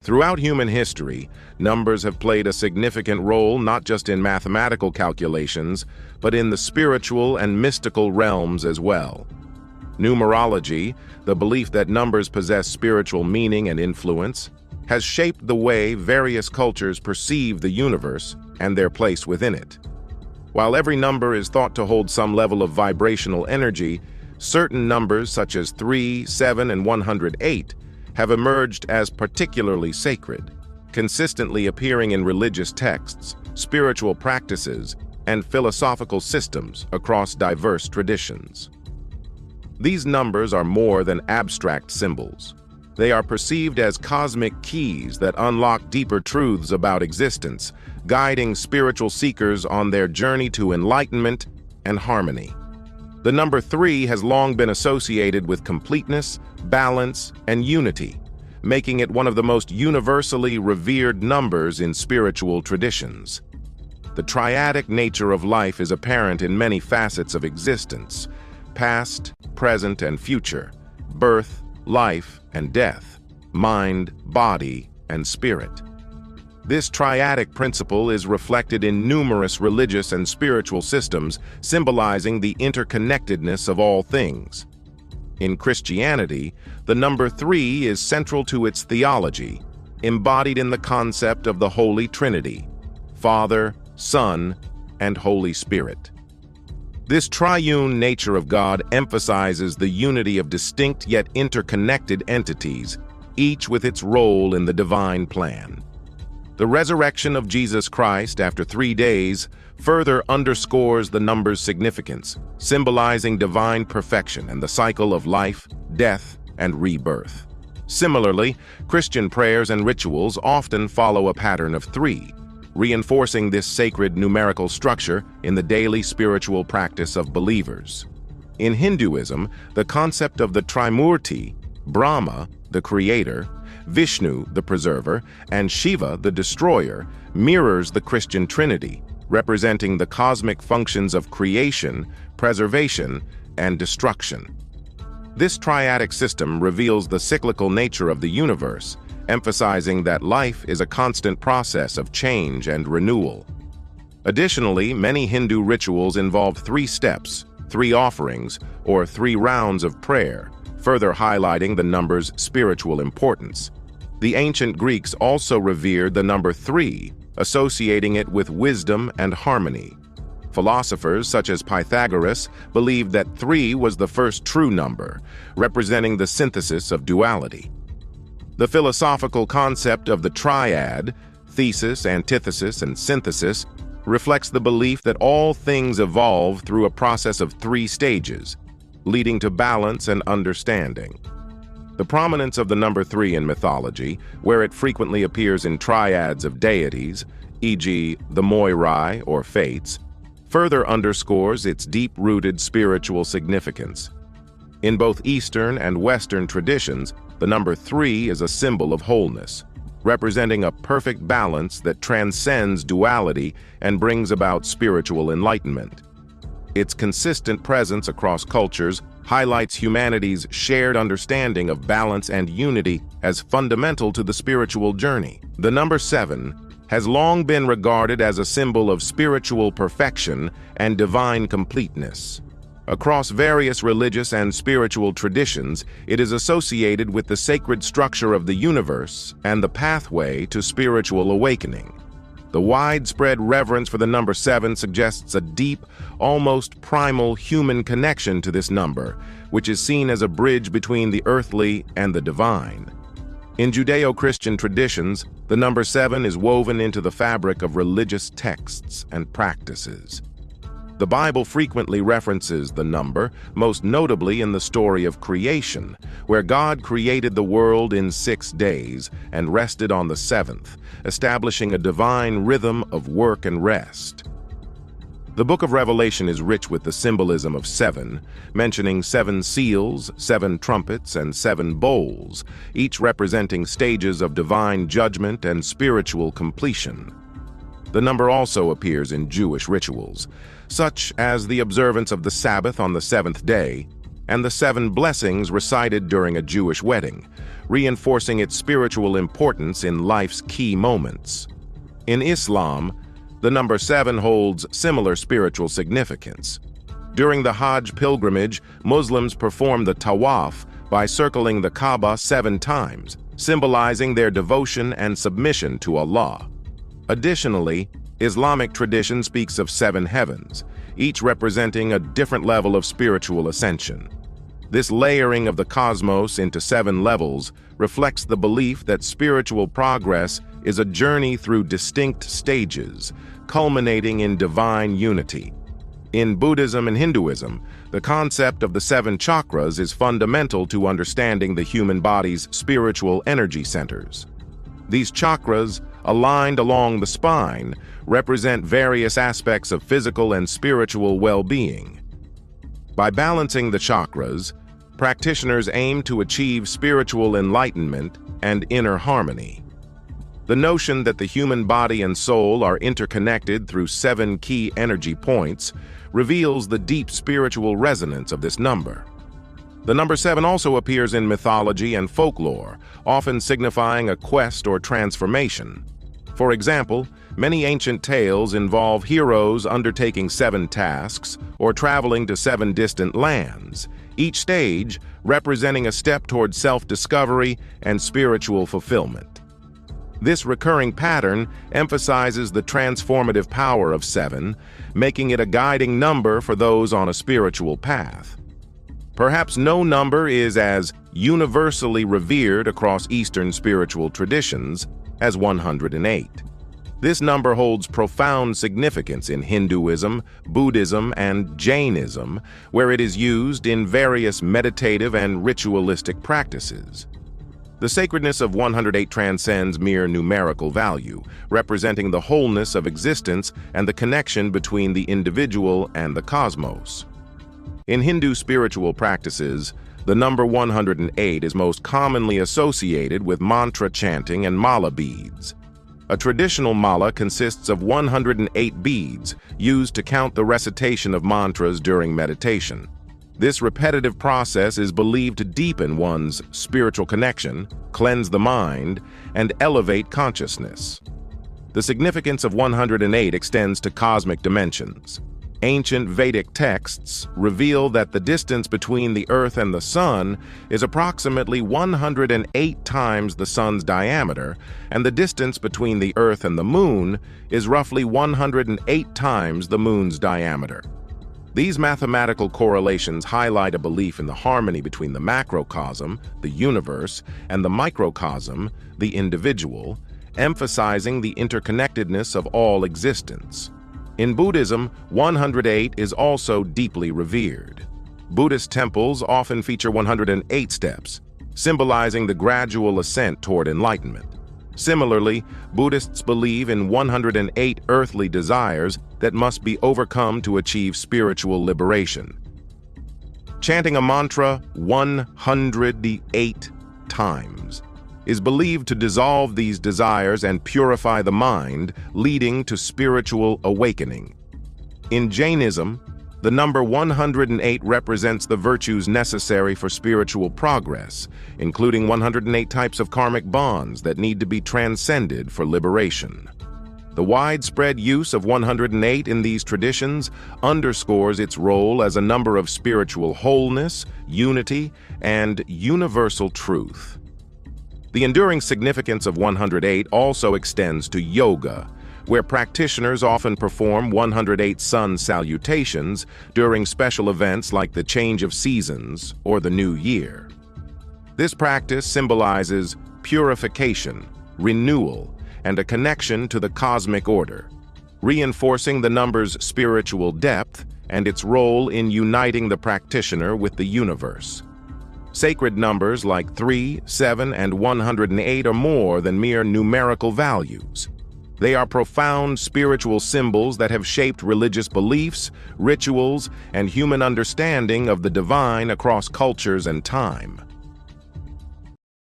Throughout human history, numbers have played a significant role not just in mathematical calculations, but in the spiritual and mystical realms as well. Numerology, the belief that numbers possess spiritual meaning and influence, has shaped the way various cultures perceive the universe and their place within it. While every number is thought to hold some level of vibrational energy, certain numbers such as 3, 7, and 108 have emerged as particularly sacred, consistently appearing in religious texts, spiritual practices, and philosophical systems across diverse traditions. These numbers are more than abstract symbols. They are perceived as cosmic keys that unlock deeper truths about existence, guiding spiritual seekers on their journey to enlightenment and harmony. The number 3 has long been associated with completeness, balance, and unity, making it one of the most universally revered numbers in spiritual traditions. The triadic nature of life is apparent in many facets of existence: past, present, and future, birth, life, and death, mind, body, and spirit. This triadic principle is reflected in numerous religious and spiritual systems, symbolizing the interconnectedness of all things. In Christianity, the number 3 is central to its theology, embodied in the concept of the Holy Trinity: Father, Son, and Holy Spirit. This triune nature of God emphasizes the unity of distinct yet interconnected entities, each with its role in the divine plan. The resurrection of Jesus Christ after 3 days further underscores the number's significance, symbolizing divine perfection and the cycle of life, death, and rebirth. Similarly, Christian prayers and rituals often follow a pattern of 3, reinforcing this sacred numerical structure in the daily spiritual practice of believers. In Hinduism, the concept of the Trimurti, Brahma, the creator, Vishnu, the preserver, and Shiva, the destroyer, mirrors the Christian Trinity, representing the cosmic functions of creation, preservation, and destruction. This triadic system reveals the cyclical nature of the universe, emphasizing that life is a constant process of change and renewal. Additionally, many Hindu rituals involve 3 steps, 3 offerings, or 3 rounds of prayer, further highlighting the number's spiritual importance. The ancient Greeks also revered the number 3, associating it with wisdom and harmony. Philosophers such as Pythagoras believed that 3 was the first true number, representing the synthesis of duality. The philosophical concept of the triad, thesis, antithesis, and synthesis, reflects the belief that all things evolve through a process of 3 stages, leading to balance and understanding. The prominence of the number 3 in mythology, where it frequently appears in triads of deities, e.g. the Moirai or Fates, further underscores its deep-rooted spiritual significance. In both Eastern and Western traditions, the number 3 is a symbol of wholeness, representing a perfect balance that transcends duality and brings about spiritual enlightenment. Its consistent presence across cultures highlights humanity's shared understanding of balance and unity as fundamental to the spiritual journey. The number 7 has long been regarded as a symbol of spiritual perfection and divine completeness. Across various religious and spiritual traditions, it is associated with the sacred structure of the universe and the pathway to spiritual awakening. The widespread reverence for the number 7 suggests a deep, almost primal human connection to this number, which is seen as a bridge between the earthly and the divine. In Judeo-Christian traditions, the number 7 is woven into the fabric of religious texts and practices. The Bible frequently references the number, most notably in the story of creation, where God created the world in 6 days and rested on the 7th, establishing a divine rhythm of work and rest. The book of Revelation is rich with the symbolism of 7, mentioning 7 seals, 7 trumpets, and 7 bowls, each representing stages of divine judgment and spiritual completion. The number also appears in Jewish rituals, such as the observance of the Sabbath on the 7th day, and the 7 blessings recited during a Jewish wedding, reinforcing its spiritual importance in life's key moments. In Islam, the number 7 holds similar spiritual significance. During the Hajj pilgrimage, Muslims perform the tawaf by circling the Kaaba 7 times, symbolizing their devotion and submission to Allah. Additionally, Islamic tradition speaks of 7 heavens, each representing a different level of spiritual ascension. This layering of the cosmos into 7 levels reflects the belief that spiritual progress is a journey through distinct stages, culminating in divine unity. In Buddhism and Hinduism, the concept of the 7 chakras is fundamental to understanding the human body's spiritual energy centers. These chakras, aligned along the spine, represent various aspects of physical and spiritual well-being. By balancing the chakras, practitioners aim to achieve spiritual enlightenment and inner harmony. The notion that the human body and soul are interconnected through 7 key energy points reveals the deep spiritual resonance of this number. The number 7 also appears in mythology and folklore, often signifying a quest or transformation. For example, many ancient tales involve heroes undertaking 7 tasks or traveling to 7 distant lands, each stage representing a step toward self-discovery and spiritual fulfillment. This recurring pattern emphasizes the transformative power of 7, making it a guiding number for those on a spiritual path. Perhaps no number is as universally revered across Eastern spiritual traditions as 108. This number holds profound significance in Hinduism, Buddhism, and Jainism, where it is used in various meditative and ritualistic practices. The sacredness of 108 transcends mere numerical value, representing the wholeness of existence and the connection between the individual and the cosmos. In Hindu spiritual practices, the number 108 is most commonly associated with mantra chanting and mala beads. A traditional mala consists of 108 beads used to count the recitation of mantras during meditation. This repetitive process is believed to deepen one's spiritual connection, cleanse the mind, and elevate consciousness. The significance of 108 extends to cosmic dimensions. Ancient Vedic texts reveal that the distance between the Earth and the Sun is approximately 108 times the Sun's diameter, and the distance between the Earth and the Moon is roughly 108 times the Moon's diameter. These mathematical correlations highlight a belief in the harmony between the macrocosm, the universe, and the microcosm, the individual, emphasizing the interconnectedness of all existence. In Buddhism, 108 is also deeply revered. Buddhist temples often feature 108 steps, symbolizing the gradual ascent toward enlightenment. Similarly, Buddhists believe in 108 earthly desires that must be overcome to achieve spiritual liberation. Chanting a mantra 108 times is believed to dissolve these desires and purify the mind, leading to spiritual awakening. In Jainism, the number 108 represents the virtues necessary for spiritual progress, including 108 types of karmic bonds that need to be transcended for liberation. The widespread use of 108 in these traditions underscores its role as a number of spiritual wholeness, unity, and universal truth. The enduring significance of 108 also extends to yoga, where practitioners often perform 108 sun salutations during special events like the change of seasons or the new year. This practice symbolizes purification, renewal, and a connection to the cosmic order, reinforcing the number's spiritual depth and its role in uniting the practitioner with the universe. Sacred numbers like 3, 7, and 108 are more than mere numerical values. They are profound spiritual symbols that have shaped religious beliefs, rituals, and human understanding of the divine across cultures and time.